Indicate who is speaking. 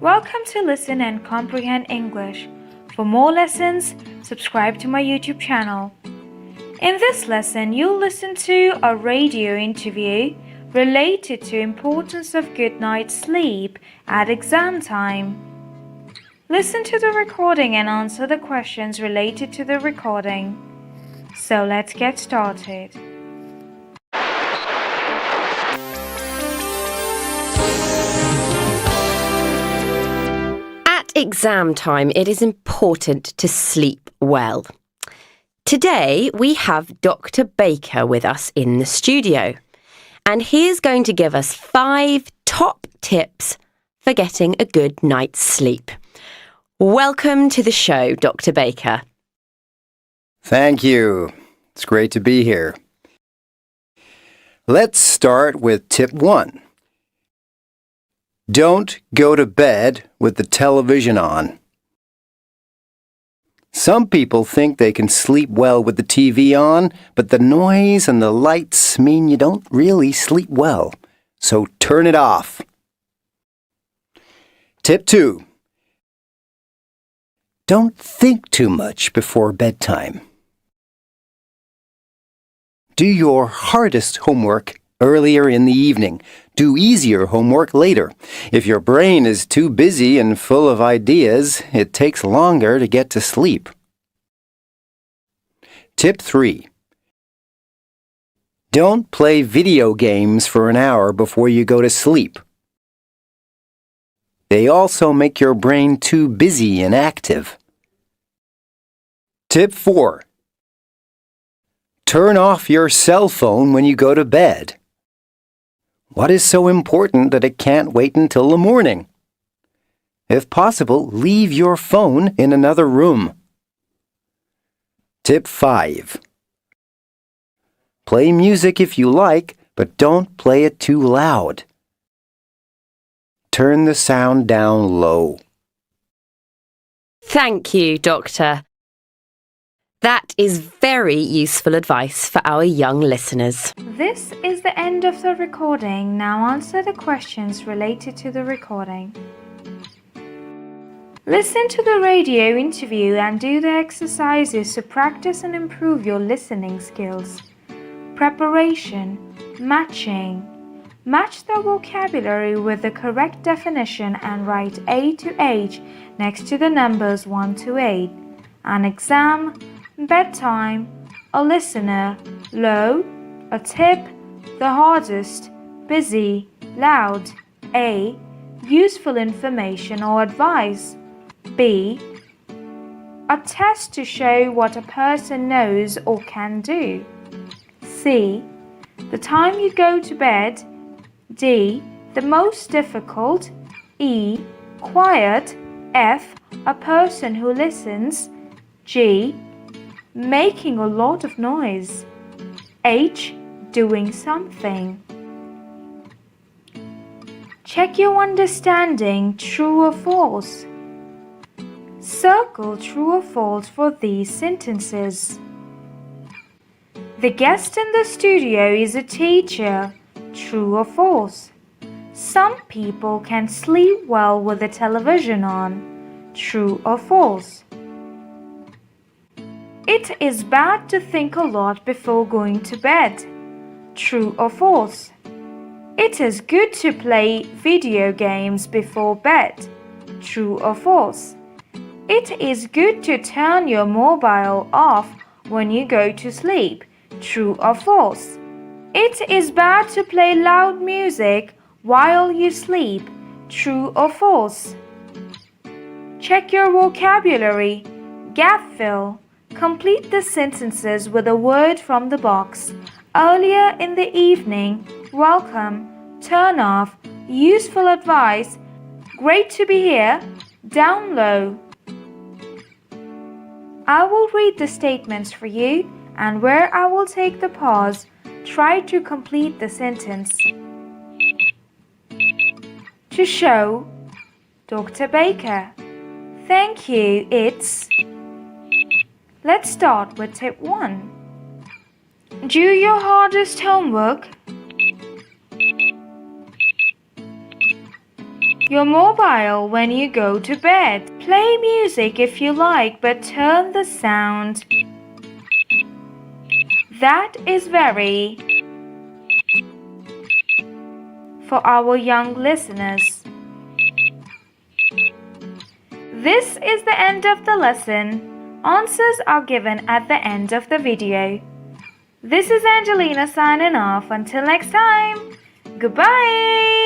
Speaker 1: Welcome to Listen and Comprehend English. For more lessons, subscribe to my YouTube channel. In this lesson, you'll listen to a radio interview related to importance of good night's sleep at exam time. Listen to the recording and answer the questions related to the recording. So let's get started.
Speaker 2: At exam time, it is important to sleep well. Today, we have Dr. Baker with us in the studio, and he is going to give us 5 top tips for getting a good night's sleep. Welcome to the show, Dr. Baker.
Speaker 3: Thank you. It's great to be here. Let's start with tip 1. Don't go to bed with the television on. Some people think they can sleep well with the TV on, but the noise and the lights mean you don't really sleep well. So turn it off. Tip 2. Don't think too much before bedtime. Do your hardest homework earlier in the evening. Do easier homework later. If your brain is too busy and full of ideas, it takes longer to get to sleep. Tip 3. Don't play video games for an hour before you go to sleep. They also make your brain too busy and active. Tip 4. Turn off your cell phone when you go to bed. What is so important that it can't wait until the morning? If possible, leave your phone in another room. Tip 5. Play music if you like, but don't play it too loud. Turn the sound down low.
Speaker 2: Thank you, Doctor. That is very useful advice for our young listeners.
Speaker 1: This is the end of the recording. Now answer the questions related to the recording. Listen to the radio interview and do the exercises to practice and improve your listening skills. Preparation. Matching. Match the vocabulary with the correct definition and write A to H next to the numbers 1 to 8. An exam. Bedtime, a listener, low, a tip, the hardest, busy, loud, A, useful information or advice, B, a test to show what a person knows or can do, C, the time you go to bed, D, the most difficult, E, quiet, F, a person who listens, G, making a lot of noise, H, doing something. Check your understanding, true or false. Circle true or false for these sentences. The guest in the studio is a teacher, true or false. Some people can sleep well with the television on, true or false. It is bad to think a lot before going to bed. True or false? It is good to play video games before bed. True or false? It is good to turn your mobile off when you go to sleep. True or false? It is bad to play loud music while you sleep. True or false? Check your vocabulary. Gap fill. Complete the sentences with a word from the box. Earlier in the evening, welcome, turn off, useful advice, great to be here, down low. I will read the statements for you, and where I will take the pause, try to complete the sentence. To show, Dr. Baker. Thank you, it's... Let's start with tip 1. Do your hardest homework. Your mobile when you go to bed. Play music if you like, but turn the sound. That is very. For our young listeners. This is the end of the lesson. Answers are given at the end of the video. This is Angelina signing off. Until next time. Goodbye.